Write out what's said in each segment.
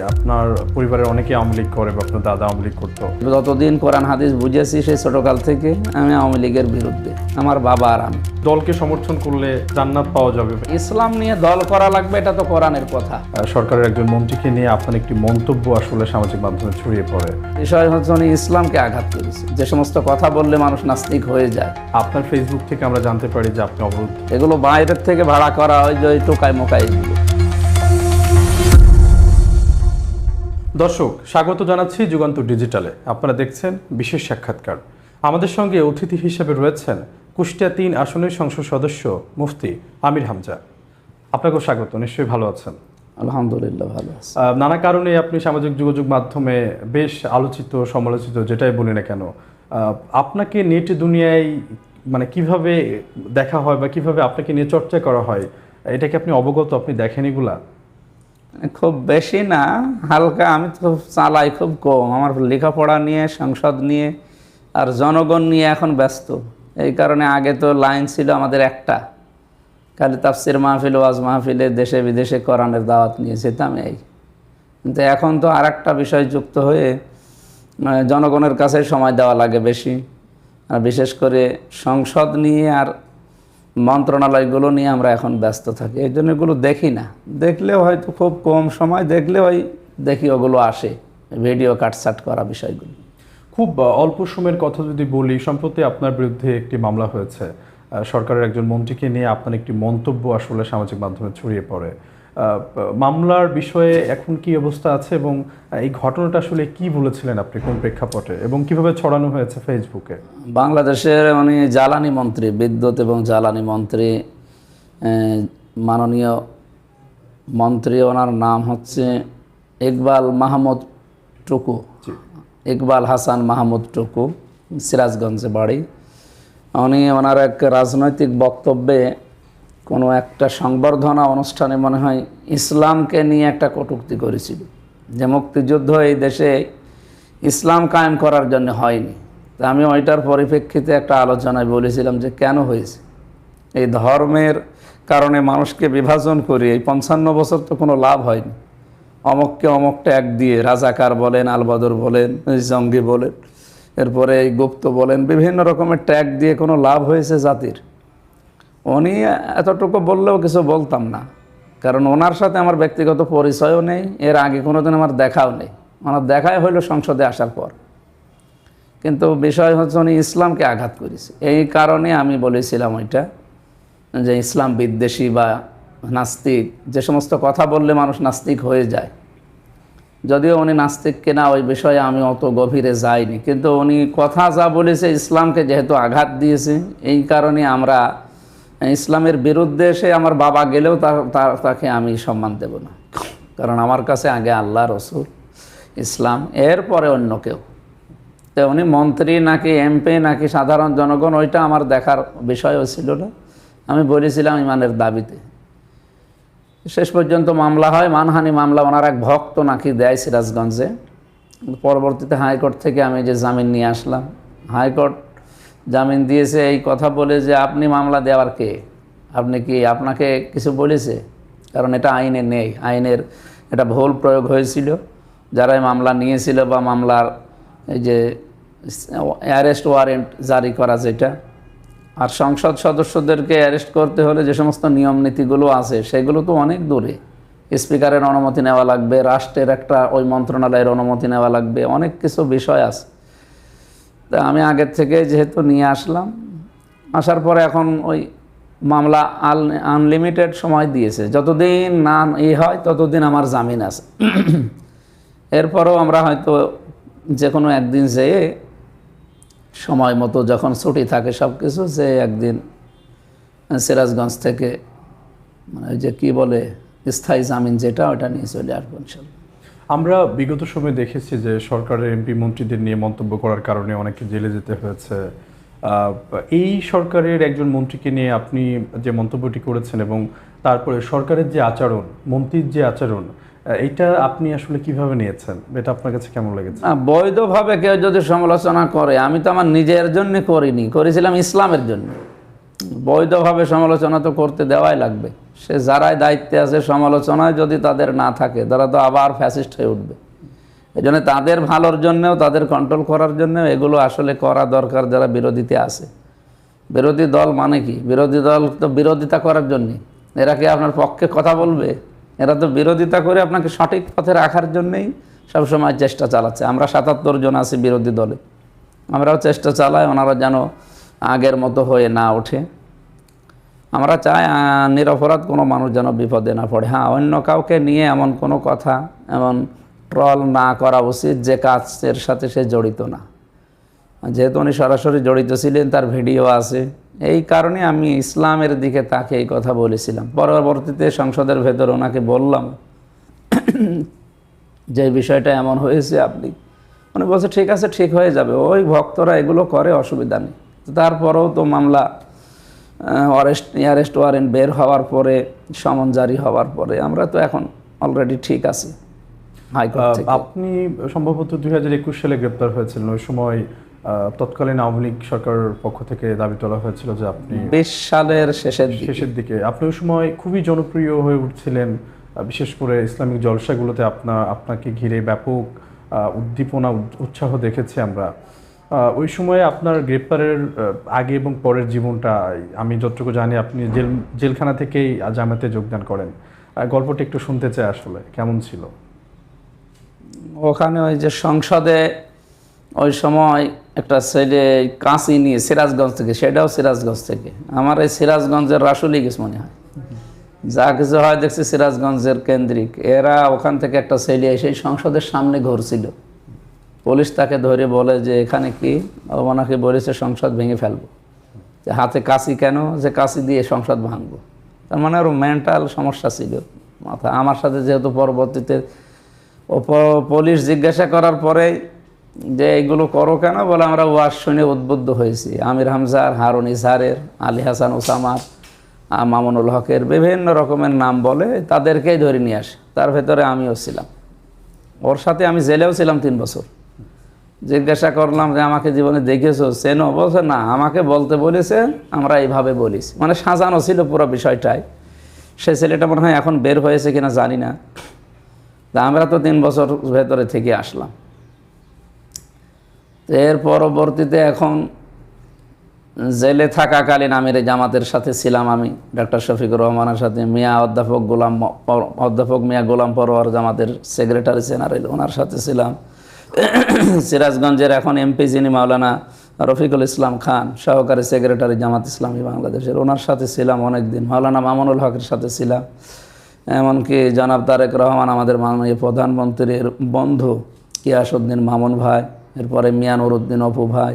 আপনার পরিবারের অনেকে আওয়ামী লীগ করে বা আপনার দাদা আওয়ামী লীগ করতো। যতদিন কোরআন হাদিস বুঝেছি সেই ছোটকাল থেকে আমি আওয়ামী লীগের বিরুদ্ধে, আমার বাবা আর আমি। দলকে সমর্থন করলে জান্নাত পাওয়া যাবে। ইসলাম নিয়ে দল করা লাগবে, এটা তো কোরআনের কথা। সরকারের একজন মন্ত্রীকে নিয়ে আপনার একটি মন্তব্য আসলে সামাজিক মাধ্যমে ছড়িয়ে পড়ে। বিষয় হচ্ছে উনি ইসলামকে আঘাত করেছে, যে সমস্ত কথা বললে মানুষ নাস্তিক হয়ে যায়। আপনার ফেসবুক থেকে আমরা জানতে পারি যে আপনি অবরোধ। এগুলো বাইরের থেকে ভাড়া করা হয়, যে ওই টোকাই মোকাই এগুলো। দর্শক, স্বাগত জানাচ্ছি যুগান্তর ডিজিটালে। আপনারা দেখছেন বিশেষ সাক্ষাৎকার। আমাদের সঙ্গে অতিথি হিসেবে রয়েছেন কুষ্টিয়া ৩ আসনের সংসদ সদস্য মুফতি আমির হামজা। আপনাকেও স্বাগত। নিশ্চয়ই ভালো আছেন? আলহামদুলিল্লাহ ভালো আছে। নানা কারণে আপনি সামাজিক যোগাযোগ মাধ্যমে বেশ আলোচিত সমালোচিত, যেটাই বলি না কেন। আপনাকে নেট দুনিয়ায় মানে কিভাবে দেখা হয় বা কিভাবে আপনাকে নিয়ে চর্চা করা হয়, এটা কি আপনি অবগত? আপনি দেখেন এগুলা? খুব বেশি না, হালকা। আমি তো চালাই খুব কম। আমার লেখাপড়া নিয়ে, সংসদ নিয়ে আর জনগণ নিয়ে এখন ব্যস্ত। এই কারণে আগে তো লাইন ছিল আমাদের একটা, খালি তাফসির মাহফিল, ওয়াজ মাহফিলে দেশে বিদেশে কোরআনের দাওয়াত নিয়ে যেতাম এই। কিন্তু এখন তো আর একটা বিষয় যুক্ত হয়ে জনগণের কাছে সময় দেওয়া লাগে বেশি, আর বিশেষ করে সংসদ নিয়ে আর মন্ত্রণালয়গুলো নিয়ে আমরা এখন ব্যস্ত থাকি। এই জন্য এগুলো দেখি না, দেখলেও হয়তো খুব কম সময় দেখলে দেখি ওগুলো আসে, ভিডিও কাটসাট করা বিষয়গুলো। খুব অল্প সময়ের কথা যদি বলি, সম্প্রতি আপনার বিরুদ্ধে একটি মামলা হয়েছে। সরকারের একজন মন্ত্রীকে নিয়ে আপনার একটি মন্তব্য আসলে সামাজিক মাধ্যমে ছড়িয়ে পড়ে। মামলার বিষয়ে এখন কি অবস্থা আছে এবং এই ঘটনাটা আসলে কি বলেছিলেন আপনি, কোন প্রেক্ষাপটে এবং কিভাবে ছড়ানো হয়েছে ফেসবুকে? বাংলাদেশের উনি জ্বালানি মন্ত্রী, বিদ্যুৎ এবং জ্বালানি মন্ত্রী, মাননীয় মন্ত্রী, ওনার নাম হচ্ছে ইকবাল মাহমুদ টুকু, ইকবাল হাসান মাহমুদ টুকু, সিরাজগঞ্জে বাড়ি। উনি ওনার এক রাজনৈতিক বক্তব্যে কোনো একটা সংবর্ধনা অনুষ্ঠানে মনে হয় ইসলামকে নিয়ে একটা কটূক্তি করেছিল, যে মুক্তিযুদ্ধ এই দেশে ইসলাম কায়েম করার জন্য হয়নি। তা আমি ওইটার পরিপ্রেক্ষিতে একটা আলোচনায় বলেছিলাম যে কেন হয়েছে, এই ধর্মের কারণে মানুষকে বিভাজন করে এই 55 বছর তো কোনো লাভ হয়নি। অমককে অমক ট্যাগ দিয়ে রাজাকার বলেন, আলবদর বলেন, জঙ্গি বলেন, এরপরে এই গুপ্ত বলেন, বিভিন্ন রকমের ট্যাগ দিয়ে কোনো লাভ হয়েছে জাতির? উনি এতটুকু বললেও কিছু বলতাম না, কারণ ওনার সাথে আমার ব্যক্তিগত পরিচয়ও নেই, এর আগে কোনোদিন আমার দেখাও নেই। ওনার দেখাই হইল সংসদে আসার পর। কিন্তু বিষয় হচ্ছে উনি ইসলামকে আঘাত করেছে। এই কারণে আমি বলেছিলাম ওইটা, যে ইসলাম বিদ্বেষী বা নাস্তিক, যে সমস্ত কথা বললে মানুষ নাস্তিক হয়ে যায়। যদিও উনি নাস্তিক কিনা ওই বিষয়ে আমি অত গভীরে যাইনি, কিন্তু উনি কথা যা বলেছে ইসলামকে যেহেতু আঘাত দিয়েছে, এই কারণে আমরা ইসলামের বিরুদ্ধে এসে আমার বাবা গেলেও তাকে আমি সম্মান দেব না, কারণ আমার কাছে আগে আল্লাহ, রসুল, ইসলাম, এরপরে অন্য কেউ। তো উনি মন্ত্রী নাকি এমপি নাকি সাধারণ জনগণ, ওইটা আমার দেখার বিষয়ও ছিল না। আমি বলেছিলাম ইমানের দাবিতে। শেষ পর্যন্ত মামলা হয়, মানহানি মামলা। ওনার এক ভক্ত নাকি দেয় সিরাজগঞ্জে। পরবর্তীতে হাইকোর্ট থেকে আমি যে জামিন নিয়ে আসলাম, হাইকোর্ট জামিন দিয়েছে এই কথা বলে যে আপনি মামলা দেওয়ার কে, আপনি কি, আপনাকে কিছু বলেছে? কারণ এটা আইনে নেই, আইনের এটা ভুল প্রয়োগ হয়েছিল। যারাই মামলা নিয়েছিল বা মামলার এই যে অ্যারেস্ট ওয়ারেন্ট জারি করা, যেটা, আর সংসদ সদস্যদেরকে অ্যারেস্ট করতে হলে যে সমস্ত নিয়ম নীতিগুলো আছে সেগুলো তো অনেক দূরে। স্পিকারের অনুমতি নেওয়া লাগবে, রাষ্ট্রের একটা ওই মন্ত্রণালয়ের অনুমতি নেওয়া লাগবে, অনেক কিছু বিষয় আছে। তা আমি আগের থেকে যেহেতু নিয়ে আসলাম, আসার পরে এখন ওই মামলা আনলিমিটেড সময় দিয়েছে, যতদিন না হয় ততদিন আমার জামিন আছে। এরপরও আমরা হয়তো যে কোনো একদিন যেয়ে সময় মতো যখন ছুটি থাকে সব কিছু, যে একদিন সিরাজগঞ্জ থেকে মানে ওই যে কী বলে স্থায়ী জামিন, যেটা ওটা নিয়ে চলে আসবো ইনশাল্লাহ। আমরা বিগত সময়ে দেখেছি যে সরকারের এমপি মন্ত্রীদের নিয়ে মন্তব্য করার কারণে অনেকে জেলে যেতে হয়েছে। এই সরকারের একজন মন্ত্রীকে নিয়ে আপনি যে মন্তব্যটি করেছেন এবং তারপরে সরকারের যে আচরণ, মন্ত্রীর যে আচরণ, এটা আপনি আসলে কিভাবে নিয়েছেন? এটা আপনার কাছে কেমন লেগেছে? বৈধভাবে কেউ যদি সমালোচনা করে, আমি তো আমার নিজের জন্য করিনি, করেছিলাম ইসলামের জন্য। বৈধভাবে সমালোচনা তো করতে দেওয়াই লাগবে। সে যারাই দায়িত্বে আছে সমালোচনায় যদি তাদের না থাকে, তারা তো আবার ফ্যাসিস্ট হয়ে উঠবে। এই জন্য তাদের ভালোর জন্যেও, তাদের কন্ট্রোল করার জন্যেও এগুলো আসলে করা দরকার যারা বিরোধীতে আছে। বিরোধী দল মানে কি? বিরোধী দল তো বিরোধিতা করার জন্যে। এরা কি আপনার পক্ষে কথা বলবে? এরা তো বিরোধিতা করে আপনাকে সঠিক পথে রাখার জন্যেই সবসময় চেষ্টা চালাচ্ছে। আমরা 77 জন আছি বিরোধী দলে, আমরাও চেষ্টা চালাই ওনারা যেন আগের মতো হয়ে না ওঠে। আমরা চাই নিরপরাধ কোনো মানুষ যেন বিপদে না পড়ে। হ্যাঁ, অন্য কাউকে নিয়ে এমন কোনো কথা, এমন ট্রল না করা উচিত যে কাজের সাথে সে জড়িত না। যেহেতু উনি সরাসরি জড়িত ছিলেন, তার ভিডিও আছে, এই কারণে আমি ইসলামের দিকে তাকে এই কথা বলেছিলাম। পরবর্তীতে সংসদের ভেতর ওনাকে বললাম যে বিষয়টা এমন হয়েছে, আপনি, উনি বলছে ঠিক আছে, ঠিক হয়ে যাবে, ওই ভক্তরা এগুলো করে, অসুবিধা নেই। তারপরেও তো মামলা অ্যারেস্ট ওয়ারেন্ট বের হওয়ার পরে, সমন জারি হওয়ার পরে আমরা তো এখন অলরেডি ঠিক আছি হাইকোর্ট থেকে। আপনি সম্ভবত 2021 সালে গ্রেপ্তার হয়েছিলেন। ওই সময় তৎকালীন আওয়ামী লীগ সরকারের পক্ষ থেকে দাবি তোলা হয়েছিল যে আপনি 20 সালের শেষের দিকে আপনি ওই সময় খুবই জনপ্রিয় হয়ে উঠছিলেন। বিশেষ করে ইসলামিক জলসাগুলোতে আপনাকে ঘিরে ব্যাপক উদ্দীপনা, উৎসাহ দেখেছি আমরা। ওই সময়ে আপনার গ্রেপ্তারের আগে এবং পরের জীবনটা, আমি যতটুকু জানি আপনি জেলখানা থেকেই জামাতে যোগদান করেন। গল্পটা একটু শুনতে চাই, আসলে কেমন ছিল? ওখানে ওই যে সংসদে ওই সময় একটা ছেলে কাঁচি নিয়ে সিরাজগঞ্জ থেকে, সেটাও সিরাজগঞ্জ থেকে, আমার এই সিরাজগঞ্জের রাসুলি গেছে মনে হয়, যা কিছু হয় দেখছি সিরাজগঞ্জের কেন্দ্রিক। এরা ওখান থেকে একটা ছেলে এসে সংসদের সামনে ঘুরছিল। পুলিশ তাকে ধরে বলে যে এখানে কি, ওনাকে বলেছে সংসদ ভেঙে ফেলবো। যে হাতে কাঁচি কেন? যে কাঁচি দিয়ে সংসদ ভাঙবো। তার মানে ওর মেন্টাল সমস্যা ছিল মাথা। আমার সাথে যেহেতু পরবর্তীতে পুলিশ জিজ্ঞাসা করার পরে যে এগুলো করো কেন, বলে আমরা ওয়াজ শুনে উদ্বুদ্ধ হয়েছি। আমির হামজার, হারুন ইজহারের, আলী হাসান ওসামার, মামুনুল হকের, বিভিন্ন রকমের নাম বলে, তাদেরকেই ধরে নিয়ে আসে। তার ভেতরে আমিও ছিলাম, ওর সাথে আমি জেলেও ছিলাম 3 বছর। জিজ্ঞাসা করলাম যে আমাকে জীবনে দেখেছো, চেনো? বলছে না, আমাকে বলতে বলেছে, আমরা এইভাবে বলিস। মানে সাজানো ছিল পুরো বিষয়টাই। সে ছেলেটা মনে হয় এখন বের হয়েছে কিনা জানি না। তা আমরা তো 3 বছর ভেতরে থেকে আসলাম। এর পরবর্তীতে এখন জেলে থাকাকালীন আমির জামাতের সাথে ছিলাম আমি, ডক্টর শফিকুর রহমানের সাথে, অধ্যাপক মিয়া গোলাম পরোয়ার জামাতের সেক্রেটারি জেনারেল, ওনার সাথে ছিলাম। সিরাজগঞ্জের এখন এমপি যিনি মাওলানা রফিকুল ইসলাম খান, সহকারী সেক্রেটারি জামাত ইসলামী বাংলাদেশের, ওনার সাথে ছিলাম অনেক দিন। মাওলানা মামুনুল হকের সাথে ছিলাম। এমনকি জনাব তারেক রহমান, আমাদের মাননীয় প্রধানমন্ত্রীর বন্ধু কিয়াসউদ্দিন মামুন ভাই, এরপরে মিয়া নুরুদ্দিন অপু ভাই,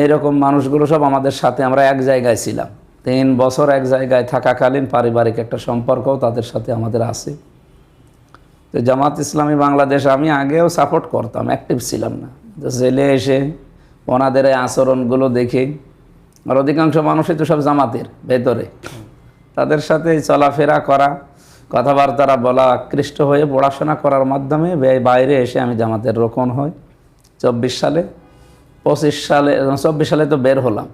এইরকম মানুষগুলো সব আমাদের সাথে, আমরা এক জায়গায় ছিলাম। 3 বছর এক জায়গায় থাকাকালীন পারিবারিক একটা সম্পর্কও তাদের সাথে আমাদের আছে। তো জামাত ইসলামী বাংলাদেশ আমি আগেও সাপোর্ট করতাম, অ্যাক্টিভ ছিলাম না। তো জেলে এসে ওনাদের এই আচরণগুলো দেখে, আর অধিকাংশ মানুষই তো সব জামাতের ভেতরে, তাদের সাথে চলাফেরা করা, কথাবার্তারা বলা, আকৃষ্ট হয়ে পড়াশোনা করার মাধ্যমে বাইরে এসে আমি জামাতের রোকন হই 24 সালে। 24 সালে তো বের হলাম,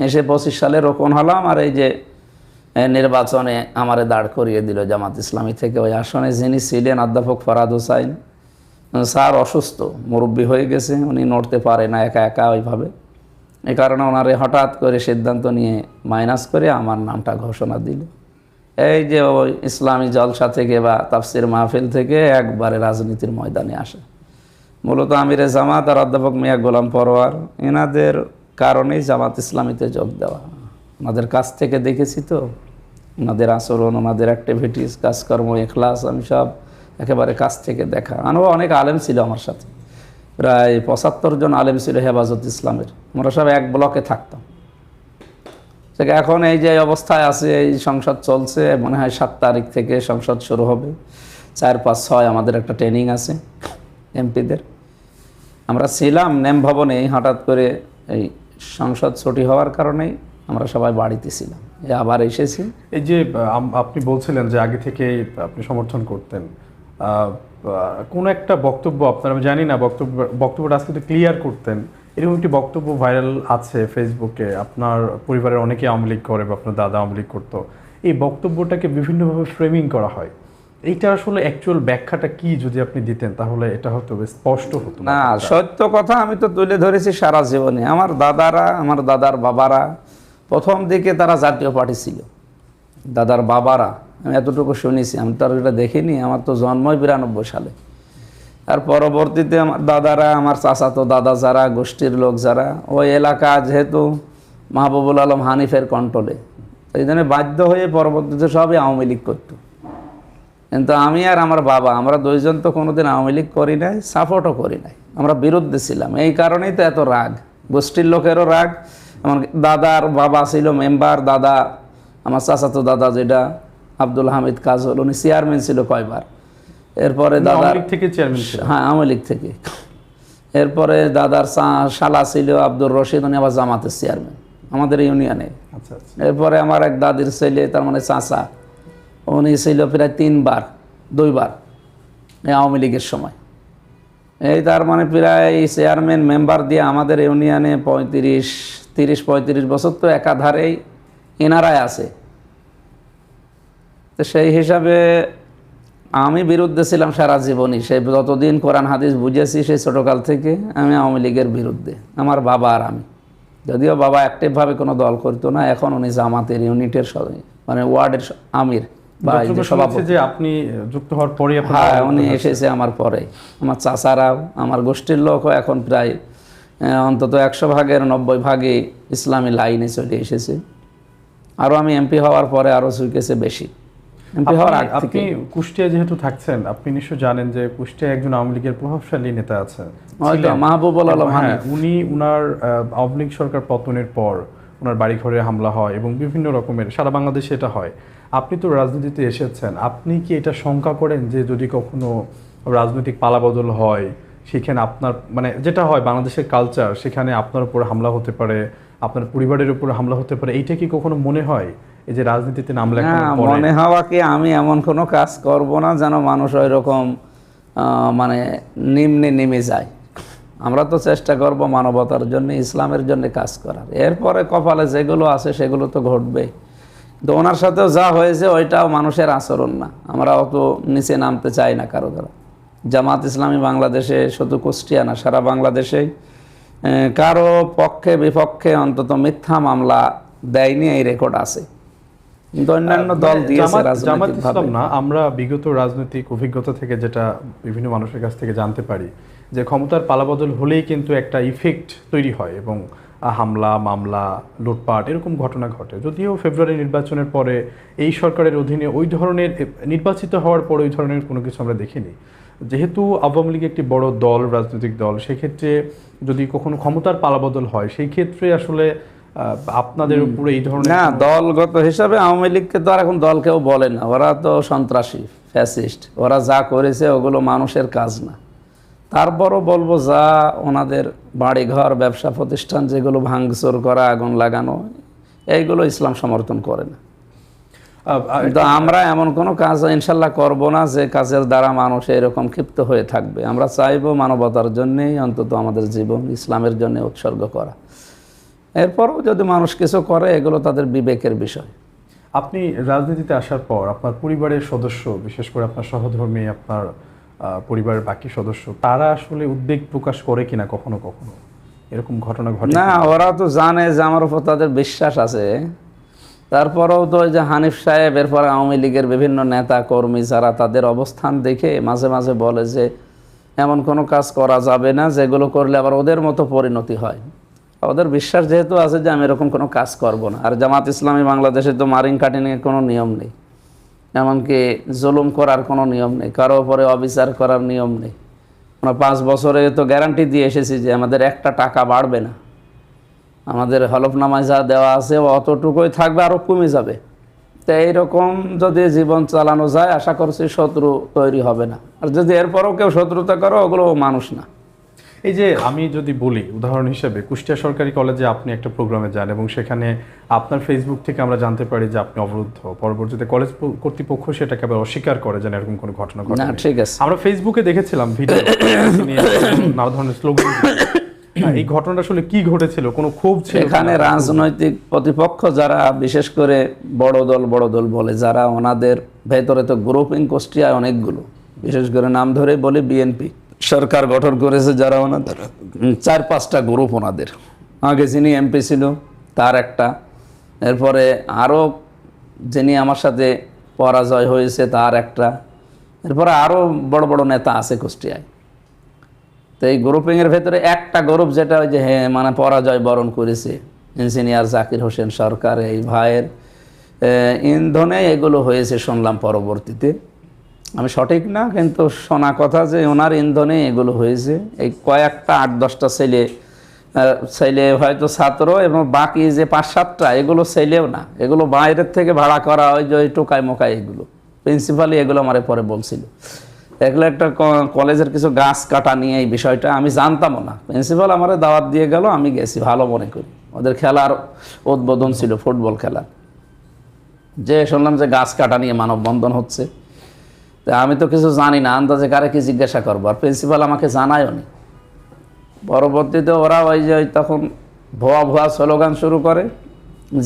এসে 25 সালে রোকন হলাম। আর এই যে নির্বাচনে আমারে দাঁড় করিয়ে দিল জামাত ইসলামী থেকে। ওই আসনে যিনি ছিলেন অধ্যাপক ফরাদ হোসাইন স্যার অসুস্থ, মুরব্বী হয়ে গেছে, উনি নড়তে পারে না একা একা ওইভাবে। এই কারণে ওনারে হঠাৎ করে সিদ্ধান্ত নিয়ে মাইনাস করে আমার নামটা ঘোষণা দিল। এই যে ওই ইসলামী জলসা থেকে বা তাফসির মাহফিল থেকে একবারে রাজনীতির ময়দানে আসে। মূলত আমিরে জামাত আর অধ্যাপক মিয়া গোলাম পরোয়ার, এনাদের কারণেই জামাত ইসলামীতে যোগ দেওয়া। ওনাদের কাছ থেকে দেখেছি তো, ওনাদের আচরণ, ওনাদের অ্যাক্টিভিটিস, কাজকর্ম, এখলাস, আমি সব একেবারে কাছ থেকে দেখা। আরও অনেক আলেম ছিল আমার সাথে, প্রায় 75 জন আলেম ছিল হেফাজত ইসলামের। আমরা সব এক ব্লকে থাকতাম। সেটা এখন এই যে অবস্থায় আছে, এই সংসদ চলছে, মনে হয় 7 তারিখ থেকে সংসদ শুরু হবে। 4, 5, 6 আমাদের একটা ট্রেনিং আছে এমপিদের। আমরা ছিলাম নেম ভবনে, হঠাৎ করে এই সংসদ ছুটি হওয়ার কারণেই আমরা সবাই বাড়িতে ছিলাম, আবার এসেছি। এই যে আপনি বলছিলেন যে আগে থেকেই আপনি সমর্থন করতেন, কোন একটা বক্তব্য আপনার, আমি জানি না বক্তব্যটা আজকে তো ক্লিয়ার করতেন, এরকম একটি বক্তব্য ভাইরাল আছে ফেসবুকে, আপনার পরিবারের অনেকে আওয়ামী লীগ করে বা আপনার দাদা আওয়ামী লীগ করতো, এই বক্তব্যটাকে বিভিন্নভাবে ফ্রেমিং করা হয়। এইটা আসলে অ্যাকচুয়াল ব্যাখ্যাটা কি যদি আপনি দিতেন তাহলে এটা হয়তো বেশ স্পষ্ট হতো। না, সত্য কথা আমি তো তুলে ধরেছি সারা জীবনে। আমার দাদারা, আমার দাদার বাবারা প্রথম দিকে তারা জাতীয় পার্টি ছিল। দাদার বাবারা, আমি এতটুকু শুনেছি, আমি তো আর এটা দেখিনি, আমার তো জন্মই 92 সালে। আর পরবর্তীতে আমার দাদারা, আমার চাচাতো দাদা যারা, গোষ্ঠীর লোক যারা, ওই এলাকা যেহেতু মাহবুবুল আলম হানিফের কন্ট্রোলে, এই জন্য বাধ্য হয়ে পরবর্তীতে সবই আওয়ামী লীগ করতো। কিন্তু আমি আর আমার বাবা, আমরা দুইজন তো কোনোদিন আওয়ামী লীগ করি নাই, সাপোর্টও করি নাই, আমরা বিরুদ্ধে ছিলাম। এই কারণেই তো এত রাগ, গোষ্ঠীর লোকেরও রাগ। আমার দাদার বাবা ছিল মেম্বার, দাদা আমার চাচাতো দাদা যেটা আব্দুল হামিদ কাজল, উনি চেয়ারম্যান ছিল কয়বার। এরপরে দাদার থেকে চেয়ারম্যান ছিল, হ্যাঁ আওয়ামী লীগ থেকে। এরপরে দাদার শালা ছিল আব্দুর রশিদ, উনি আবার জামাতের চেয়ারম্যান আমাদের ইউনিয়নে। আচ্ছা আচ্ছা। এরপরে আমার এক দাদির ছেলে, তার মানে চাচা, উনি ছিল প্রায় 2বার এই আওয়ামী লীগের সময়। এই তার মানে প্রায় চেয়ারম্যান মেম্বার দিয়ে আমাদের ইউনিয়নে 30-35 বছর তো একাধারেই এনারাই আছে। তো সেই হিসাবে আমি বিরুদ্ধে ছিলাম সারা জীবনই। সেই যতদিন কোরআন হাদিস বুঝেছি সেই ছোটোকাল থেকে আমি আওয়ামী লীগের বিরুদ্ধে, আমার বাবা আর আমি। যদিও বাবা অ্যাক্টিভভাবে কোনো দল করতো না, এখন উনি জামাতের ইউনিটের মানে ওয়ার্ডের আমির বা সভাপতি। যে আপনি যুক্ত হওয়ার পরে, হ্যাঁ উনি এসেছে আমার পরে। আমার চাচারাও, আমার গোষ্ঠীর লোকও এখন প্রায় অন্তত 100 ভাগের 90 ভাগে ইসলামী লাইনে চলে এসেছে। আরও আমি এমপি হওয়ার পরে আরও ঝুঁকেছে বেশি। এমপি হওয়ার আগে আপনি কুষ্টিয়া যেহেতু থাকছেন, আপনি নিশ্চয় জানেন যে কুষ্টিয়ায় একজন আওয়ামী লীগের প্রভাবশালী নেতা আছে, হয়তো মাহবুবুল আলম হানিফ। উনি উনার আওয়ামী লীগ সরকার পতনের পর ওনার বাড়িঘরে হামলা হয় এবং বিভিন্ন রকমের, সারা বাংলাদেশে এটা হয়। আপনি তো রাজনীতিতে এসেছেন, আপনি কি এটা শঙ্কা করেন যে যদি কখনো রাজনৈতিক পালাবদল হয়, সেখানে আপনার মানে যেটা হয় বাংলাদেশের কালচার, সেখানে আপনার উপর হামলা হতে পারে, আপনার পরিবারের উপর হামলা হতে পারে, এইটা কি কখনো মনে হয় এই যে রাজনীতিতে নাম লেখা? মনে হওয়া কি, আমি এমন কোনো কাজ করব না যেন মানুষ ওই রকম মানে নিম্নে নেমে যায়। আমরা তো চেষ্টা করব মানবতার জন্য, ইসলামের জন্য কাজ করার। এরপরে কপালে যেগুলো আছে সেগুলো তো ঘটবে। তো ওনার সাথেও যা হয়েছে ওইটাও মানুষের আচরণ না, আমরা অত নিচে নামতে চাই না কারো দ্বারা। জামাত ইসলামী বাংলাদেশে শুধু কুষ্টিয়া না, সারা বাংলাদেশে কারো পক্ষে বিপক্ষে অন্তত মিথ্যা মামলা দেয়নি, এই রেকর্ড আছে। কিন্তু অন্যান্য দল দিয়েছে রাজনৈতিকভাবে। না, আমরা বিগত রাজনৈতিক অভিজ্ঞতা থেকে যেটা বিভিন্ন মানুষের কাছ থেকে জানতে পারি যে ক্ষমতার পালাবদল হলেই কিন্তু একটা ইফেক্ট তৈরি হয় এবং হামলা, মামলা, লুটপাট এরকম ঘটনা ঘটে। যদিও ফেব্রুয়ারি নির্বাচনের পরে এই সরকারের অধীনে ওই ধরনের, নির্বাচিত হওয়ার পর ওই ধরনের কোনো কিছু আমরা দেখিনি। যেহেতু আওয়ামী লীগ একটি বড় দল, রাজনৈতিক দল, সেক্ষেত্রে যদি কখনো ক্ষমতার পালাবদল হয় সেই ক্ষেত্রে আসলে আপনাদের উপরে এই ধরনের না, দলগত হিসাবে আওয়ামী লীগকে তো আর এখন দল কেউ বলে না, ওরা তো সন্ত্রাসী, ফ্যাসিস্ট। ওরা যা করেছে ওগুলো মানুষের কাজ না। তারপরও বলবো, যা ওনাদের বাড়িঘর, ব্যবসা প্রতিষ্ঠান যেগুলো ভাঙচুর করা, আগুন লাগানো, এইগুলো ইসলাম সমর্থন করে না। কিন্তু আমরা এমন কোনো কাজ ইনশাল্লাহ করব না যে কাজের দ্বারা মানুষ এরকম ক্ষিপ্ত হয়ে থাকবে। আমরা চাইবো মানবতার জন্যেই অন্তত আমাদের জীবন ইসলামের জন্য উৎসর্গ করা। এরপরও যদি মানুষ কিছু করে, এগুলো তাদের বিবেকের বিষয়। আপনি রাজনীতিতে আসার পর আপনার পরিবারের সদস্য, বিশেষ করে আপনার সহধর্মী, আপনার পরিবারের বাকি সদস্য, তারা আসলে উদ্বেগ প্রকাশ করে কিনা কখনো কখনো এরকম ঘটনা ঘটে? না, ওরা তো জানে যে আমার উপর তাদের বিশ্বাস আছে। তারপরেও তো ওই যে হানিফ সাহেব, এরপরে আওয়ামী লীগের বিভিন্ন নেতা কর্মী যারা, তাদের অবস্থান দেখে মাঝে মাঝে বলে যে এমন কোনো কাজ করা যাবে না যেগুলো করলে আবার ওদের মতো পরিণতি হয়। ওদের বিশ্বাস যেহেতু আছে যে আমি এরকম কোনো কাজ করব না। আর জামাত ইসলামী বাংলাদেশে তো মারিং কাটিংয়ের কোনো নিয়ম নেই, এমনকি জুলুম করার কোনো নিয়ম নেই, কারো উপরে অবিচার করার নিয়ম নেই। আমরা 5 বছরে তো গ্যারান্টি দিয়ে এসেছি যে আমাদের একটা টাকা বাড়বে না, আমাদের হলফনামায় যা দেওয়া আছে অতটুকুই থাকবে, আরও কমে যাবে। তো এইরকম যদি জীবন চালানো যায়, আশা করছি শত্রু তৈরি হবে না। আর যদি এরপরও কেউ শত্রুতা করো, ওগুলো মানুষ না। এই যে আমি যদি বলি উদাহরণ হিসেবে, কুষ্টিয়া সরকারি কলেজে আপনি একটা প্রোগ্রামে যান এবং সেখানে আপনার ফেসবুক থেকে আমরা জানতে পারি যে আপনি অবরুদ্ধ। পরবর্তীতে কলেজ কর্তৃপক্ষ সেটাকে আবার অস্বীকার করে যে এরকম কোনো ঘটনা ঘটে। ঠিক আছে, আমরা ফেসবুকে দেখেছিলাম ভিডিও নানা ধরনের স্লোগান। এই ঘটনাটা আসলে কি ঘটেছিল, কোনো ক্ষোভ ছিল এখানে রাজনৈতিক প্রতিপক্ষ যারা, বিশেষ করে বড় দল বলে যারা, ওনাদের ভেতরে তো গ্রুপিং কুষ্টিয়ায় অনেকগুলো, বিশেষ করে নাম ধরে বলে বিএনপি সরকার গঠন করেছে যারা, ওনাদের 4-5টা গ্রুপ ওনাদের। আগে যিনি এমপি ছিল তার একটা, এরপরে আরও যিনি আমার সাথে পরাজয় হয়েছে তার একটা, এরপরে আরও বড় বড় নেতা আছে কুষ্টিয়ায়। তো এই গ্রুপিংয়ের ভেতরে একটা গ্রুপ যেটা ওই যে মানে পরাজয় বরণ করেছে, ইঞ্জিনিয়ার জাকির হোসেন সরকার, এই ভাইয়ের ইন্ধনে এগুলো হয়েছে শুনলাম পরবর্তীতে। আমি সঠিক না, কিন্তু শোনা কথা যে ওনার ইন্ধনে এগুলো হয়েছে। এই কয়েকটা 8-10টা ছেলে হয়তো ছাত্র, এবং বাকি যে 5-7টা এগুলো ছেলেও না, এগুলো বাইরের থেকে ভাড়া করা, ওই যে টোকাই মোকাই এগুলো। প্রিন্সিপালই এগুলো আমার পরে বলছিল। এগুলো একটা কলেজের কিছু গাছ কাটা নিয়ে এই বিষয়টা আমি জানতামও না, প্রিন্সিপাল আমার দাওয়াত দিয়ে গেল, আমি গেছি, ভালো মনে করি। ওদের খেলার উদ্বোধন ছিল, ফুটবল খেলা, যে শুনলাম যে গাছ কাটা নিয়ে মানববন্ধন হচ্ছে। তা আমি তো কিছু জানি না, আন্দাজে কারে কি জিজ্ঞাসা করবো, আর প্রিন্সিপাল আমাকে জানায়ও নি। পরবর্তীতে ওরা ওই যে তখন ভুয়া স্লোগান শুরু করে,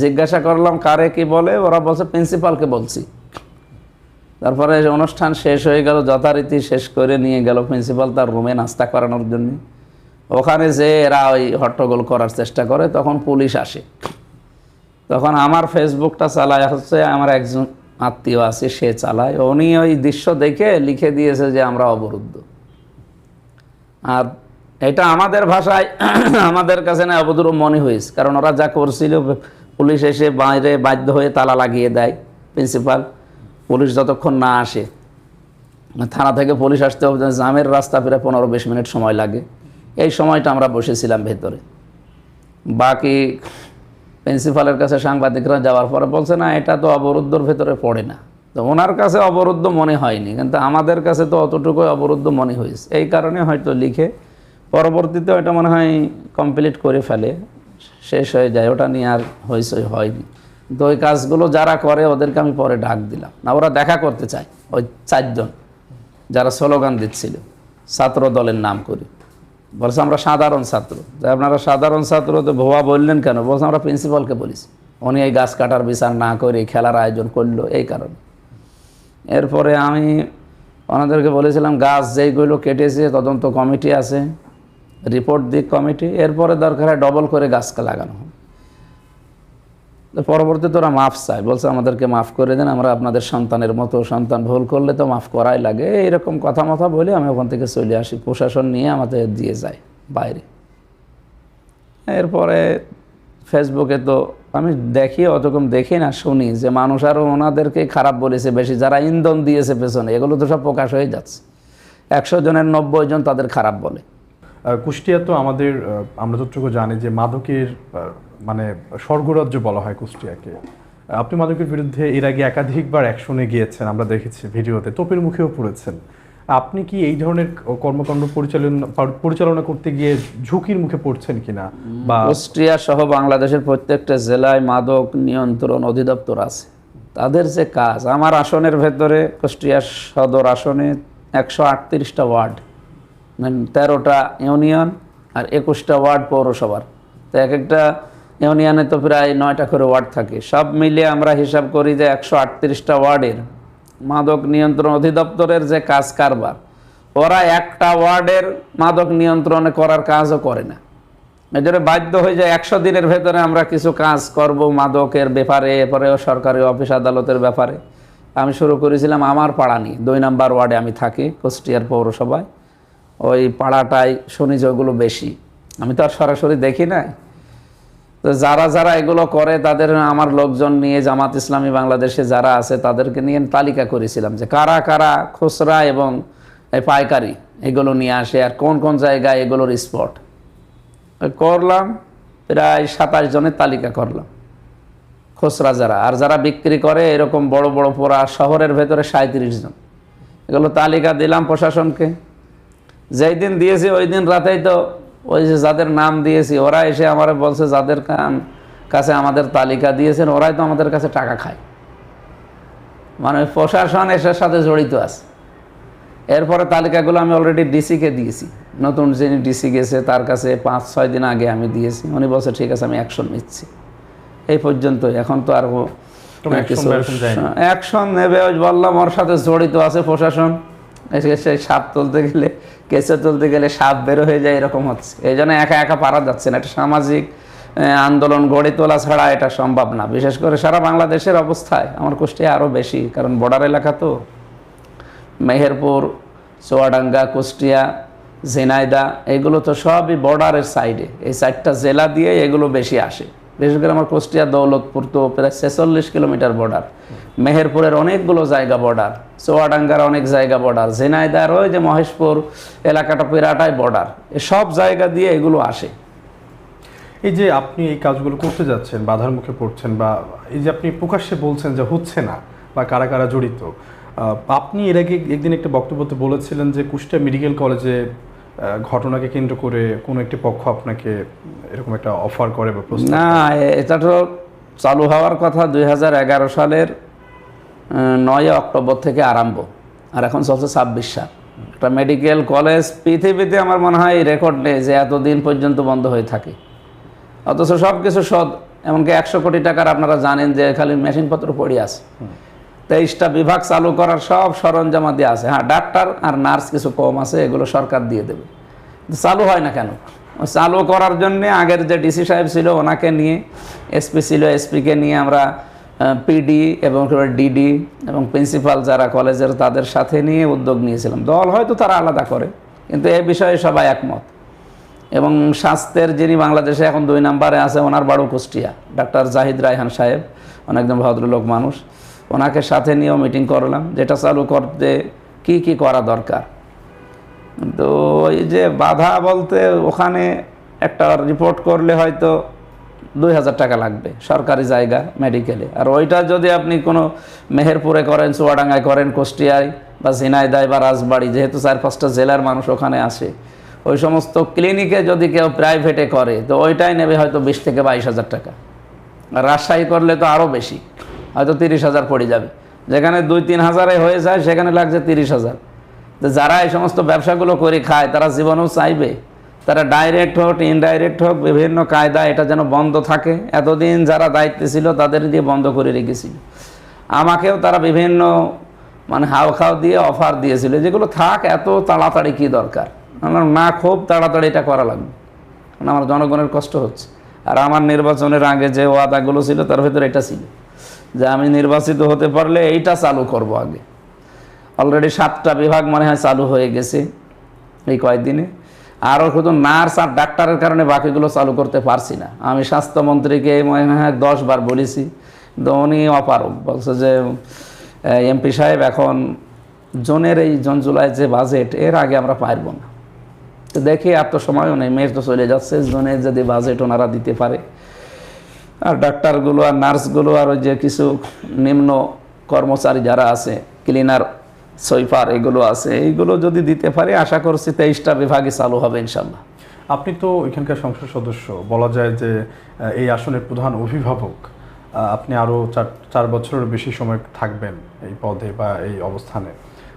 জিজ্ঞাসা করলাম কারে কি বলে, ওরা বলছে প্রিন্সিপালকে বলছি। তারপরে অনুষ্ঠান শেষ হয়ে গেল, যথারীতি শেষ করে নিয়ে গেল প্রিন্সিপাল তার রুমে নাস্তা করানোর জন্য। ওখানে যে এরা ওই হট্টগোল করার চেষ্টা করে, তখন পুলিশ আসে। তখন আমার ফেসবুকটা চালায় হচ্ছে আমার একজন আত্মীয় আছে, সে চালায়, উনি ওই দৃশ্য দেখে লিখে দিয়েছে যে আমরা অবরুদ্ধ। আর এটা আমাদের ভাষায় আমাদের কাছে না অবদূর মনে হয়েছে, কারণ ওরা যা করছিল, পুলিশ এসে বাইরে বাধ্য হয়ে তালা লাগিয়ে দেয় প্রিন্সিপাল, পুলিশ যতক্ষণ না আসে। থানা থেকে পুলিশ আসতে হবে, জামের রাস্তা প্রায় 15-20 মিনিট সময় লাগে। এই সময়টা আমরা বসেছিলাম ভেতরে। বাকি প্রিন্সিপালের কাছে সাংবাদিকরা যাওয়ার পরে বলছে না, এটা তো অবরুদ্ধর ভেতরে পড়ে না। তো ওনার কাছে অবরুদ্ধ মনে হয়নি, কিন্তু আমাদের কাছে তো অতটুকু অবরুদ্ধ মনে হয়েছে। এই কারণে হয়তো লিখে পরবর্তীতে ওটা মনে হয় কমপ্লিট করে ফেলে, শেষ হয়ে যায়, ওটা নিয়ে আর হয়নি। তো ওই কাজগুলো যারা করে ওদেরকে আমি পরে ডাক দিলাম না, ওরা দেখা করতে চায়, ওই 4 জন যারা স্লোগান দিচ্ছিল ছাত্র দলের নাম করে। বলছে আমরা সাধারণ ছাত্র। তাই আপনারা সাধারণ ছাত্র তো ভুয়া বললেন কেন? বলছে আমরা প্রিন্সিপালকে বলেছি, উনি এই গাছ কাটার বিচার না করে খেলার আয়োজন করলো, এই কারণে। এরপরে আমি ওনাদেরকে বলেছিলাম গাছ যেইগুলো কেটেছে তদন্ত কমিটি আছে, রিপোর্ট দিক কমিটি, এরপরে দরকার হয় ডবল করে গাছকে লাগানো হবে। তো পরবর্তীতে ওরা মাফ চায়, বলছে আমাদেরকে মাফ করে দেন, আমরা আপনাদের সন্তানের মতো, সন্তান ভুল করলে তো মাফ করাই লাগে, এইরকম কথা বলে আমি ওখান থেকে চলে আসি। প্রশাসন নিয়ে আমাদের দিয়ে যায় বাইরে। এরপরে ফেসবুকে তো আমি দেখি, অতকম দেখি না, শুনি যে মানুষ আরও ওনাদেরকে খারাপ বলেছে বেশি, যারা ইন্ধন দিয়েছে পেছনে, এগুলো তো সব প্রকাশ হয়ে যাচ্ছে। 100 জনের 90 জন তাদের খারাপ বলে। কুষ্টিয়া তো আমাদের, আমরা যতটুকু জানি যে মাদকের মানে স্বর্গরাজ্য বলা হয় কুষ্টিয়াকে। আপনি মাদকের বিরুদ্ধে এর আগে একাধিকবার অ্যাকশনে গিয়েছেন, আমরা দেখেছি ভিডিওতে, তোপের মুখেও পড়েছেন। আপনি কি এই ধরনের কর্মকাণ্ড পরিচালনা করতে গিয়ে ঝুঁকির মুখে পড়ছেন কিনা? বা কুষ্টিয়া সহ বাংলাদেশের প্রত্যেকটা জেলায় মাদক নিয়ন্ত্রণ অধিদপ্তর আছে, তাদের যে কাজ। আমার আসনের ভেতরে কুষ্টিয়া সদর আসনে 138টা ওয়ার্ড, 13টা ইউনিয়ন আর 21টা ওয়ার্ড পৌরসভার। তো এক একটা ইউনিয়নে তো প্রায় 9টা করে ওয়ার্ড থাকে। সব মিলিয়ে আমরা হিসাব করি যে 138টা ওয়ার্ডের মাদক নিয়ন্ত্রণ অধিদপ্তরের যে কাজ কারবার, ওরা একটা ওয়ার্ডের মাদক নিয়ন্ত্রণে করার কাজও করে না। এজন্য বাধ্য হয়ে যায় 100 দিনের ভেতরে আমরা কিছু কাজ করব মাদকের ব্যাপারে, এরপরেও সরকারি অফিস আদালতের ব্যাপারে। আমি শুরু করেছিলাম আমার পাড়া নিয়ে, 2 নম্বর ওয়ার্ডে আমি থাকি কুষ্টিয়ার পৌরসভায়। ওই পাড়াটায় শুনি যে ওগুলো বেশি, আমি তো আর সরাসরি দেখি না। তো যারা এগুলো করে তাদের আমার লোকজন নিয়ে, জামাত ইসলামী বাংলাদেশে যারা আছে তাদেরকে নিয়ে তালিকা করেছিলাম যে কারা কারা খুচরা এবং পাইকারি এগুলো নিয়ে আসে, আর কোন কোন জায়গায় এগুলোর স্পট করলাম। প্রায় 27 জনের তালিকা করলাম খুচরা যারা, আর যারা বিক্রি করে এরকম বড় বড় পোড়া শহরের ভেতরে 37 জন। এগুলো তালিকা দিলাম প্রশাসনকে। যেই দিন দিয়েছি ওই দিন রাতেই তো ওই যে যাদের নাম দিয়েছি ওরা এসে আমার বলছে যাদের কাছে আমাদের তালিকা দিয়েছেন ওরাই তো আমাদের কাছে টাকা খায়। মানে প্রশাসন এসের সাথে জড়িত আছে। এরপরে তালিকাগুলো আমি অলরেডি ডিসিকে দিয়েছি, নতুন যিনি ডিসি গেছে তার কাছে 5-6 দিন আগে আমি দিয়েছি, উনি বলছে ঠিক আছে আমি অ্যাকশন নিচ্ছি। এই পর্যন্তই। এখন তো আর কিছু অ্যাকশন নেবে, ওই বললাম ওর সাথে জড়িত আছে প্রশাসন, সেই সাপ তুলতে গেলে কেসে তুলতে গেলে সাপ বের হয়ে যায়, এরকম হচ্ছে। এই জন্য একা একা পারা যাচ্ছে না, একটা সামাজিক আন্দোলন গড়ে তোলা ছাড়া এটা সম্ভব না। বিশেষ করে সারা বাংলাদেশের অবস্থায় আমার কুষ্টিয়া আরও বেশি, কারণ বর্ডার এলাকা তো। মেহেরপুর, চুয়াডাঙ্গা, কুষ্টিয়া, ঝিনাইদহ এগুলো তো সবই বর্ডারের সাইডে, এই 4টা জেলা দিয়ে এগুলো বেশি আসে। বিশেষ করে আমার কুষ্টিয়া দৌলতপুর তো প্রায় 46 কিলোমিটার বর্ডার, মেহেরপুরের অনেকগুলো জায়গা বর্ডার, চুয়াডাঙ্গার অনেক জায়গা বর্ডার, ঝিনাইদহর ওই যে মহেশপুর এলাকাটা পুরাটাই বর্ডার, এসব জায়গা দিয়ে এগুলো আসে। এই যে আপনি এই কাজগুলো করতে যাচ্ছেন, বাধার মুখে পড়ছেন, বা এই যে আপনি প্রকাশ্যে বলছেন যে হচ্ছে না বা কারা কারা জড়িত, আপনি এর আগে একদিন একটা বক্তব্যতে বলেছিলেন যে কুষ্টিয়া মেডিকেল কলেজে ঘটনাকে কেন্দ্র করে কোনো একটি পক্ষ আপনাকে এরকম একটা অফার করে বা প্রস্তাব। না, এটা তো চালু হওয়ার কথা 2011 সালের 9 অক্টোবর থেকে আরম্ভ, আর এখন চলছে 26 সাল। একটা মেডিকেল কলেজ পৃথিবীতে আমার মনে হয় রেকর্ড নেই যে এতদিন পর্যন্ত বন্ধ হয়ে থাকে, অথচ সব কিছু সদ, এমনকি 100 কোটি টাকার আপনারা জানেন যে খালি মেশিনপত্র পড়ে আছে। 23টা বিভাগ চালু করার সব সরঞ্জামাদি আছে। হ্যাঁ, ডাক্তার আর নার্স কিছু কম আছে, এগুলো সরকার দিয়ে দেবে। চালু হয় না কেন? চালু করার জন্যে আগের যে ডিসি সাহেব ছিল ওনাকে নিয়ে, এসপি ছিল, এসপিকে নিয়ে আমরা পিডি এবং ডিডি এবং প্রিন্সিপাল যারা কলেজের তাদের সাথে নিয়ে উদ্যোগ নিয়েছিলাম। দল হয়তো তারা আলাদা করে, কিন্তু এ বিষয়ে সবাই একমত। এবং স্বাস্থ্যের যিনি বাংলাদেশে এখন 2 নম্বরে আছে, ওনার বাড়ি কুষ্টিয়া, ডাক্তার জাহিদ রায়হান সাহেব, অনেকজন ভদ্রলোক মানুষ, ওনাকে সাথে নিয়েও মিটিং করলাম যেটা চালু করতে কি কি করা দরকার। তো ওই যে বাধা বলতে, ওখানে একটা রিপোর্ট করলে হয়তো 2000 টাকা লাগবে সরকারি জায়গা মেডিকেলে, আর ওইটা যদি আপনি কোনো মেহেরপুরে করেন, চুয়াডাঙ্গায় করেন, কুষ্টিয়ায় বা ঝিনাইদহ বা রাজবাড়ী, যেহেতু 4-5টা জেলার মানুষ ওখানে আসে, ওই সমস্ত ক্লিনিকে যদি কেউ প্রাইভেটে করে তো ওইটাই নেবে হয়তো 20 থেকে 22,000 টাকা। আর রাজশাহী করলে তো আরও বেশি, হয়তো 30,000 পড়ে যাবে। যেখানে 2-3 হাজারে হয়ে যায় সেখানে লাগছে 30,000। তো যারা এই সমস্ত ব্যবসাগুলো করে খায় তারা জীবনেও চাইবে তারা ডাইরেক্ট হোক ইনডাইরেক্ট হোক বিভিন্ন কায়দা এটা যেন বন্ধ থাকে। এতদিন যারা দায়িত্বে ছিল তাদের দিয়ে বন্ধ করে রেখেছিল। আমাকেও তারা বিভিন্ন হাও খাও দিয়ে অফার দিয়েছিল, যেগুলো থাক, এত তাড়াতাড়ি কী দরকার? না, খুব তাড়াতাড়ি এটা করা লাগবে, কারণ আমার জনগণের কষ্ট হচ্ছে। আর আমার নির্বাচনের আগে যে ওয়াদাগুলো ছিল তার ভেতরে এটা ছিল যে আমি নির্বাচিত হতে পারলে এইটা চালু করব আগে। অলরেডি 7টা বিভাগ মনে হয় চালু হয়ে গেছে এই কয়েকদিনে। আরও শুধু নার্স আর ডাক্তারের কারণে বাকিগুলো চালু করতে পারছি না। আমি স্বাস্থ্যমন্ত্রীকে মনে হয় 10 বার বলেছি, তো উনি অপারক বলছে যে এমপি সাহেব এখন জুনের এই জুন জুলাই যে বাজেট এর আগে আমরা পারবো না। তো দেখি আর তো সময়ও নেই, মেয়ে তো চলে যাচ্ছে, জুনে যদি বাজেট ওনারা দিতে পারে, আর ডাক্তারগুলো আর নার্সগুলো আর ওই যে কিছু নিম্ন কর্মচারী যারা আছে, ক্লিনার, সুইপার এগুলো আছে, এইগুলো যদি দিতে পারে আশা করছি 23টা বিভাগে চালু হবে ইনশাল্লাহ। আপনি তো এখানকার সংসদ সদস্য, বলা যায় যে এই আসনের প্রধান অভিভাবক। আপনি আরও 4 বছরের বেশি সময় থাকবেন এই পদে বা এই অবস্থানে।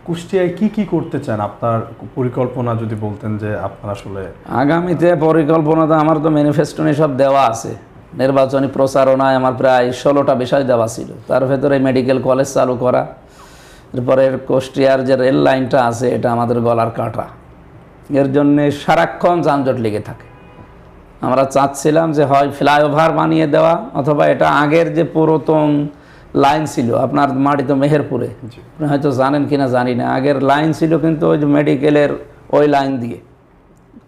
কুষ্টিয়ায় কি কি করতে চান? আপনার পরিকল্পনা যদি বলতেন যে আপনার আসলে আগামীতে পরিকল্পনাটা আমার তো ম্যানিফেস্টো সব দেওয়া আছে। নির্বাচনী প্রচারণায় আমার প্রায় 16টা বিষয় দেওয়া ছিল, তার ভেতরে মেডিকেল কলেজ চালু করা, এরপরে কুষ্টিয়ার যে রেল লাইনটা আছে এটা আমাদের গলার কাটা, এর জন্যে সারাক্ষণ যানজট লেগে থাকে। আমরা চাচ্ছিলাম যে হয় ফ্লাইওভার বানিয়ে দেওয়া, অথবা এটা আগের যে পুরাতন লাইন ছিল আপনার মাটিতে মেহেরপুরে, আপনি হয়তো জানেন কিনা জানি না, আগের লাইন ছিল কিন্তু ওই যে মেডিকেলের ওই লাইন দিয়ে,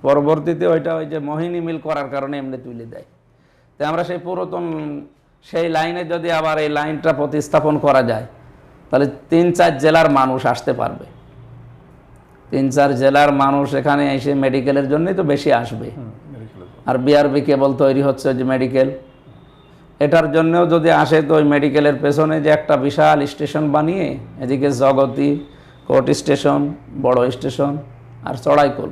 পরবর্তীতে ওইটা ওই যে মোহিনী মিল করার কারণে এমনি তুলে দেয়। তাই আমরা সেই পুরাতন সেই লাইনে যদি আবার এই লাইনটা প্রতিস্থাপন করা যায় তাহলে 3-4 জেলার মানুষ আসতে পারবে। 3-4 জেলার মানুষ এখানে এসে মেডিকেলের জন্যই তো বেশি আসবে। আর বিআরবি কেবল তৈরি হচ্ছে যে মেডিকেল, এটার জন্যও যদি আসে তো ওই মেডিকেলের পেছনে যে একটা বিশাল স্টেশন বানিয়ে এদিকে জগতী, কোর্ট স্টেশন, বড় স্টেশন আর চড়াইকোল,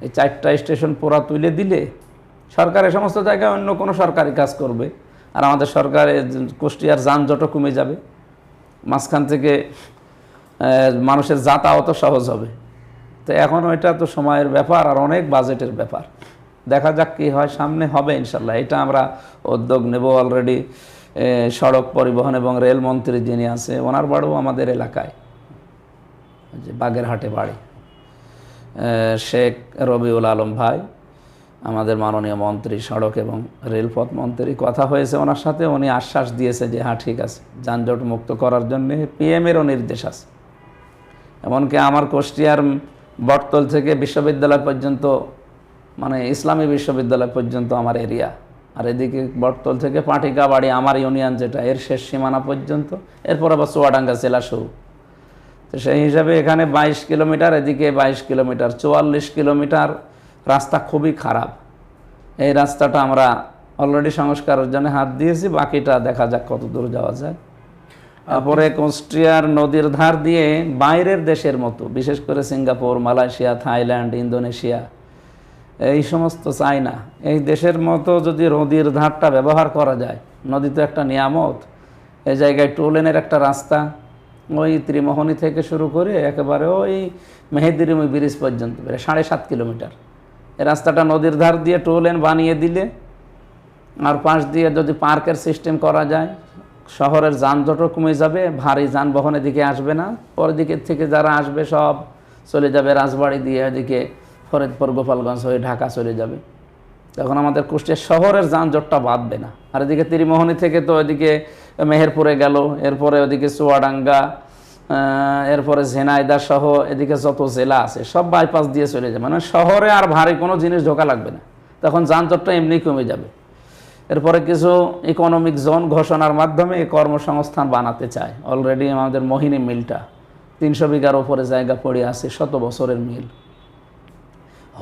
এই 4টা স্টেশন পুরা তুলে দিলে সরকারের সমস্ত জায়গায় অন্য কোনো সরকারি কাজ করবে, আর আমাদের সরকারের কুষ্টিয়ার যানজটও কমে যাবে, মাঝখান থেকে মানুষের যাতায়াতও সহজ হবে। তো এখন ওইটা তো সময়ের ব্যাপার আর অনেক বাজেটের ব্যাপার, দেখা যাক কি হয়, সামনে হবে ইনশাল্লাহ। এটা আমরা উদ্যোগ নেব। অলরেডি সড়ক পরিবহন এবং রেলমন্ত্রী যিনি আছে ওনার বাড়িও আমাদের এলাকায়, যে বাগেরহাটে বাড়ি, শেখ রবিউল আলম ভাই, আমাদের মাননীয় মন্ত্রী সড়ক এবং রেলপথ মন্ত্রী, কথা হয়েছে ওনার সাথে, উনি আশ্বাস দিয়েছে যে হ্যাঁ ঠিক আছে, যানজট মুক্ত করার জন্য পিএমেরও নির্দেশ আছে। এমনকি আমার কুষ্টিয়ার বটতল থেকে বিশ্ববিদ্যালয় পর্যন্ত, মানে ইসলামী বিশ্ববিদ্যালয় পর্যন্ত আমার এরিয়া, আর এদিকে বটতল থেকে পাটিকা বাড়ি আমার ইউনিয়ন যেটা, এর শেষ সীমানা পর্যন্ত, এরপর আবার চুয়াডাঙ্গা জেলা শুরু। তো সেই হিসাবে এখানে 22 কিলোমিটার, এদিকে 22 কিলোমিটার, 44 কিলোমিটার রাস্তা খুবই খারাপ। এই রাস্তাটা আমরা অলরেডি সংস্কারের জন্য হাত দিয়েছি, বাকিটা দেখা যাক কত দূর যাওয়া যায়। তারপরে কুষ্টিয়ার নদীর ধার দিয়ে বাইরের দেশের মতো, বিশেষ করে সিঙ্গাপুর, মালয়েশিয়া, থাইল্যান্ড, ইন্দোনেশিয়া, এই সমস্ত চায়না, এই দেশের মতো যদি নদীর ধারটা ব্যবহার করা যায়, নদী তো একটা নিয়ামত, এই জায়গায় টোলেনের একটা রাস্তা, ওই ত্রিমোহনী থেকে শুরু করে একেবারে ওই মেহেদিরিমি ব্রিজ পর্যন্ত 7.5 কিলোমিটার, এই রাস্তাটা নদীর ধার দিয়ে টোলেন বানিয়ে দিলে, আর পাশ দিয়ে যদি পার্কের সিস্টেম করা যায়, শহরের যানজটও কমে যাবে, ভারী যানবাহন এদিকে আসবে না, পরের দিকের থেকে যারা আসবে সব চলে যাবে রাজবাড়ি দিয়ে, এদিকে ফরিদপুর, গোপালগঞ্জ হয়ে ঢাকা চলে যাবে। তখন আমাদের কুষ্টিয়া শহরের যানজটটা বাঁধবে না। আর এদিকে ত্রিমোহনী থেকে তো এদিকে মেহেরপুরে গেল, এরপরে ওদিকে চুয়াডাঙ্গা, এরপরে ঝিনাইদহ সহ এদিকে যত জেলা আছে সব বাইপাস দিয়ে চলে যাবে, মানে শহরে আর ভারী কোনো জিনিস ঢোকা লাগবে না, তখন যানজটটা এমনি কমে যাবে। এরপরে কিছু ইকোনমিক জোন ঘোষণার মাধ্যমে কর্মসংস্থান বানাতে চায়। অলরেডি আমাদের মোহিনী মিলটা 300 বিঘার উপরে জায়গা পড়ে আছে, 100 বছরের মিল।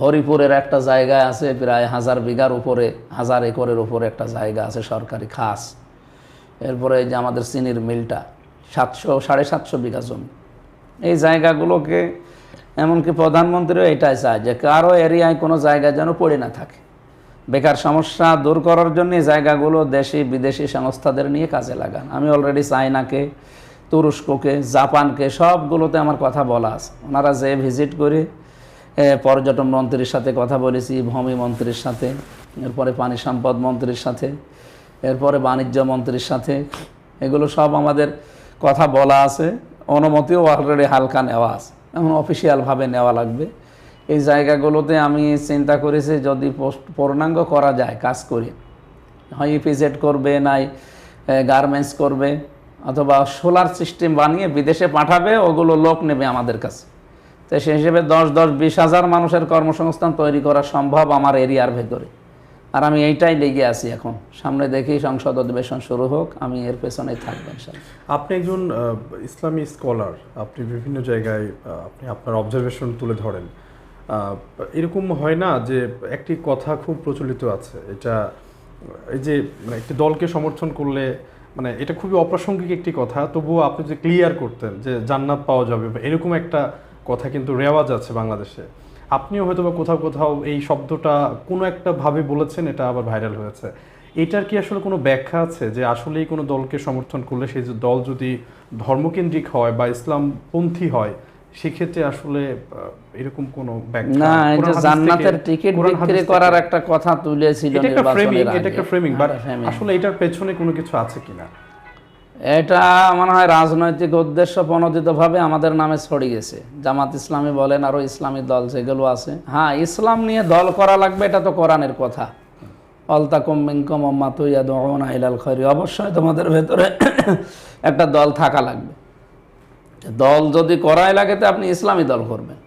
হরিপুরের একটা জায়গায় আছে প্রায় 1000 বিঘার উপরে, 1000 একরের উপরে একটা জায়গা আছে সরকারি খাস। এরপরে এই যে আমাদের চিনির মিলটা 700-750 বিঘা জমি। এই জায়গাগুলোকে এমনকি প্রধানমন্ত্রীও এটাই চায় যে কারো এরিয়ায় কোনো জায়গা যেন পড়ে না থাকে। বেকার সমস্যা দূর করার জন্য এই জায়গাগুলো দেশি বিদেশি সংস্থাদের নিয়ে কাজে লাগান। আমি অলরেডি চায়নাকে, তুরস্ককে, জাপানকে সবগুলোতে আমার কথা বলা আছে। ওনারা যে ভিজিট করে, পর্যটন মন্ত্রীর সাথে কথা বলেছি, ভূমি মন্ত্রীর সাথে, এরপরে পানি সম্পদ মন্ত্রীর সাথে, এরপরে বাণিজ্য মন্ত্রীর সাথে, এগুলো সব আমাদের কথা বলা আছে। অনুমতিও অলরেডি হালকা নেওয়া আছে, এখন অফিসিয়ালভাবে নেওয়া লাগবে। এই জায়গাগুলোতে আমি চিন্তা করেছি যদি পূর্ণাঙ্গ করা যায়, কাজ করি, হয় ইপিজেড করবে, নাই গার্মেন্টস করবে, অথবা সোলার সিস্টেম বানিয়ে বিদেশে পাঠাবে, ওগুলো লোক নেবে আমাদের কাছে। তো সেই হিসেবে 10-20 হাজার মানুষের কর্মসংস্থান তৈরি করা সম্ভব আমার এরিয়ার ভেতরে। আর আমি এইটাই লেগে আছি এখন, সামনে দেখি সংসদ অধিবেশন শুরু হোক, আমি এর পেছনেই থাকবো ইনশাআল্লাহ। আপনি একজন ইসলামী স্কলার, আপনি বিভিন্ন জায়গায় আপনি আপনার অবজারভেশন তুলে ধরেন। এরকম হয় না যে একটি কথা খুব প্রচলিত আছে, এটা এই যে মানে একটি দলকে সমর্থন করলে, মানে এটা খুবই অপ্রাসঙ্গিক একটি কথা, তবুও আপনি যে ক্লিয়ার করতেন যে জান্নাত পাওয়া যাবে, এরকম একটা কথা কিন্তু রেওয়াজ আছে বাংলাদেশে। আপনিও হয়তো বা কোথাও কোথাও এই শব্দটা কোনো একটা ভাবে বলেছেন, এটা আবার ভাইরাল হয়েছে। এটার কি আসলে কোনো ব্যাখ্যা আছে যে আসলেই কোনো দলকে সমর্থন করলে সেই দল যদি ধর্মকেন্দ্রিক হয় বা ইসলামপন্থী হয়, সেক্ষেত্রে আসলে এরকম কোনো ব্যাখ্যা না? এটা জান্নাতের টিকিট বিক্রি করার একটা কথা তুলেছিল নির্বাচনের আগে, এটা একটা ফ্রেমিং, বাট আসলে এটার পেছনে কোনো কিছু আছে কিনা? এটা মনে হয় রাজনৈতিক উদ্দেশ্য প্রণোদিতভাবে আমাদের নামে ছড়িয়েছে। জামাত ইসলামী বলেন, আরও ইসলামী দল যেগুলো আছে, হ্যাঁ ইসলাম নিয়ে দল করা লাগবে, এটা তো কোরআনের কথা। অলতাকুম মিনকুম উম্মাতুন ইয়াদউনা ইলাল খায়রি, অবশ্যই তোমাদের ভেতরে একটা দল থাকা লাগবে। দল যদি করাই লাগে তো আপনি ইসলামী দল করবেন।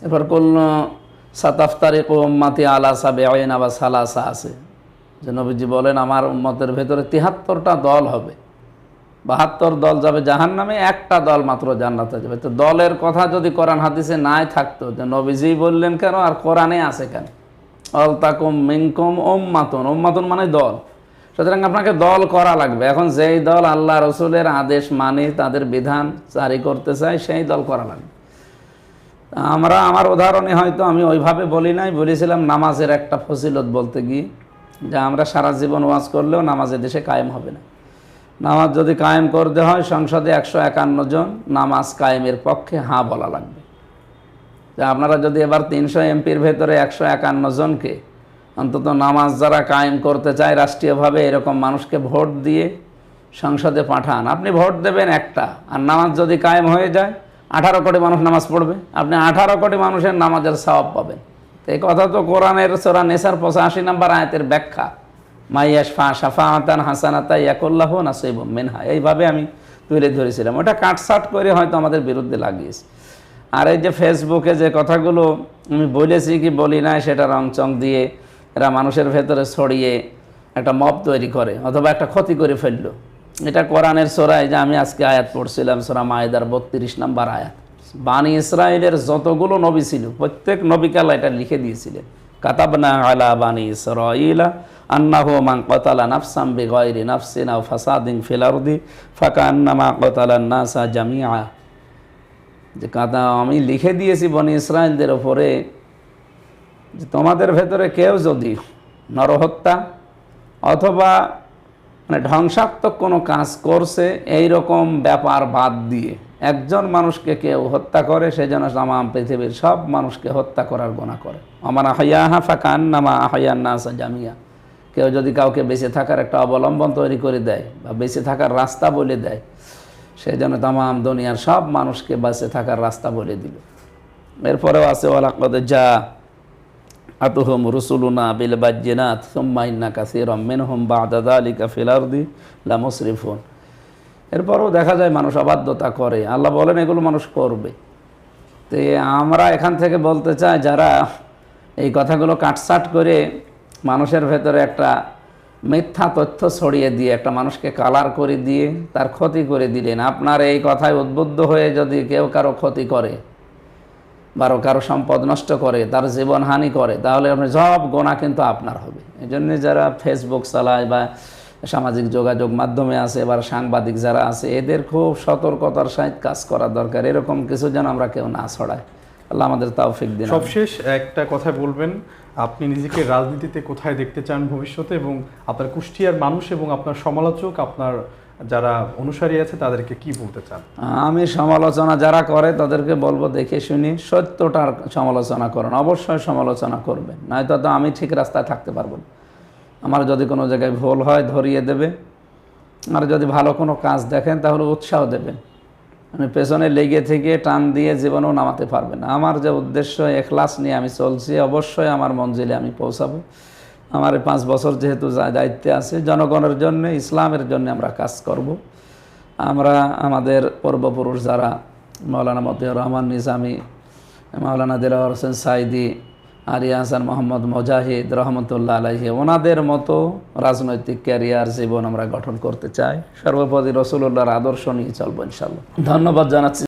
এরপর কুল্লু সাতাফতারিকু উম্মাতি আলা সাবঈনা ওয়া সালাসা আছে, যে নবীজি বলেন আমার উম্মতের ভেতরে 73টা দল হবে, 72 দল যাবে জাহান্নামে, একটা দল মাত্র জান্নাতে যাবে। তো দলের কথা যদি কোরআন হাদিসে নাই থাকতো, যে নবীজি বললেন কেন আর কোরআনে আছে কেন? অলতাকুম মিনকুম উম্মাতুন, উম্মাতুন মানে দল। সুতরাং আপনাকে দল করা লাগবে। এখন যেই দল আল্লাহ রসুলের আদেশ মানে তাদের বিধান জারি করতে চায়, সেই দল করা লাগবে। আমরা আমার উদাহরণে হয়তো আমি ওইভাবে বলি নাই, বলেছিলাম নামাজের একটা ফজিলত বলতে গিয়ে, যে আমরা সারা জীবন ওয়াজ করলেও নামাজের দেশে কায়েম হবে না। নামাজ যদি কায়েম করতে হয়, সংসদে 151 জন নামাজ কায়েমের পক্ষে হ্যাঁ বলা লাগবে। যে আপনারা যদি এবার 300 এমপির ভেতরে 151 জনকে অন্তত নামাজ যারা কায়েম করতে চায় রাষ্ট্রীয়ভাবে এরকম মানুষকে ভোট দিয়ে সংসদে পাঠান। আপনি ভোট দেবেন একটা, আর নামাজ যদি কায়েম হয়ে যায় 18 কোটি মানুষ নামাজ পড়বে, আপনি 18 কোটি মানুষের নামাজের সওয়াব পাবেন। তো এই কথা তো কোরআনের সূরা নিসার 85 নম্বর আয়াতের ব্যাখ্যা, মাইয়াশফা শাফাআতান হাসানাতা ইয়াকুল্লাহু নাসিবুম মিনহা, এইভাবে আমি তুলে ধরেছিলাম। ওটা কাটসাট করে হয়তো আমাদের বিরুদ্ধে লাগিয়েছে। আর এই যে ফেসবুকে যে কথাগুলো আমি বলেছি কি বলি না, সেটা রংচং দিয়ে এরা মানুষের ভেতরে ছড়িয়ে একটা মব তৈরি করে অথবা একটা ক্ষতি করে ফেললো। এটা কোরআনের সূরায় যে আমি আজকে আয়াত পড়ছিলাম, সূরা মায়েদার 32 নম্বর আয়াত। বানি ইসরায়েলের যতগুলো নবী ছিল প্রত্যেক নবীকে আল্লাহ এটা লিখে দিয়েছিলেন, কাতাবনা আলা বানি ইসরাঈলা আন্নাহু মান কাতালা নাফসাম বিগাইরি নাফসিন আও ফাসাদিন ফিল আরদি ফাকান্নামা কাতালান নাসা জামিআ। যে কথা আমি লিখে দিয়েছি বনি ইসরায়েলদের ওপরে, যে তোমাদের ভেতরে কেউ যদি নরহত্যা অথবা মানে ধ্বংসাত্মক কোনো কাজ করছে এই রকম ব্যাপার বাদ দিয়ে একজন মানুষকে কেউ হত্যা করে, সে যেন তামাম পৃথিবীর সব মানুষকে হত্যা করার গুনাহ করে। আমার আহইয়াহা ফাকান্নামা আহইয়ান নাসা জামিয়া। কেউ যদি কাউকে বেঁচে থাকার একটা অবলম্বন তৈরি করে দেয় বা বেঁচে থাকার রাস্তা বলে দেয়, সে যেন তামাম দুনিয়ার সব মানুষকে বেঁচে থাকার রাস্তা বলে দিল। এরপরেও আছে ওয়ালাকাদ জাআতুহুম রুসুলুনা বিল বায়্যিনাত সুম্মা ইন্না কাসীরাম মিনহুম বা'দা যালিকা ফিল আরদি লামুসরিফুন। এরপরও দেখা যায় মানুষ অবাধ্যতা করে, আল্লাহ বলেন এগুলো মানুষ করবে। তো আমরা এখান থেকে বলতে চাই, যারা এই কথাগুলো কাটসাট করে মানুষের ভেতরে একটা মিথ্যা তথ্য ছড়িয়ে দিয়ে একটা মানুষকে কালার করে দিয়ে তার ক্ষতি করে দিলেন, আপনার এই কথায় উদ্বুদ্ধ হয়ে যদি কেউ কারো ক্ষতি করে বা কারো সম্পদ নষ্ট করে, তার জীবন হানি করে, তাহলে আপনি সব গোনা কিন্তু আপনার হবে। এই জন্যে যারা ফেসবুক চালায় বা সামাজিক যোগাযোগ মাধ্যমে আছে বা সাংবাদিক যারা আছে, এদের খুব সতর্কতার সহিত কাজ করা দরকার। এরকম কিছু যেন আমরা কেউ না ছড়াই। আল্লাহ আমাদের তৌফিক দিন। সবশেষ একটা কথা বলবেন, আপনি নিজেকে রাজনীতিতে কোথায় দেখতে চান ভবিষ্যতে, এবং আপনার কুষ্টিয়ার মানুষ এবং আপনার সমালোচক, আপনার যারা অনুসারী আছে তাদেরকে কি বলতে চান? আমি সমালোচনা যারা করে তাদেরকে বলবো, দেখে শুনি সত্যটার সমালোচনা করেন, অবশ্যই সমালোচনা করবেন, নয়তো তো আমি ঠিক রাস্তায় থাকতে পারবো না। আমার যদি কোনো জায়গায় ভুল হয় ধরিয়ে দেবে, আর যদি ভালো কোনো কাজ দেখেন তাহলে উৎসাহ দেবেন। আমি পেছনে লেগে থেকে টান দিয়ে জীবনেও নামাতে পারবেন না। আমার যে উদ্দেশ্য, এখলাস নিয়ে আমি চলছি, অবশ্যই আমার মঞ্জিলে আমি পৌঁছাবো। আমার 5 বছর যেহেতু দায়িত্বে আছে, জনগণের জন্য, ইসলামের জন্য আমরা কাজ করব। আমরা আমাদের পূর্বপুরুষ যারা মাওলানা মতিউর রহমান নিজামী, মাওলানা দিলওয়ার হোসেন সাইদি, আরিয়া হাসান মোহাম্মদ মুজাহিদ রহমতুল্লাহ আলাইহি, ওনাদের মতো রাজনৈতিক ক্যারিয়ার জীবন আমরা গঠন করতে চাই। সর্বোপরি রাসূলুল্লাহর আদর্শ নিয়ে চলবো ইনশাআল্লাহ। ধন্যবাদ জানাচ্ছি।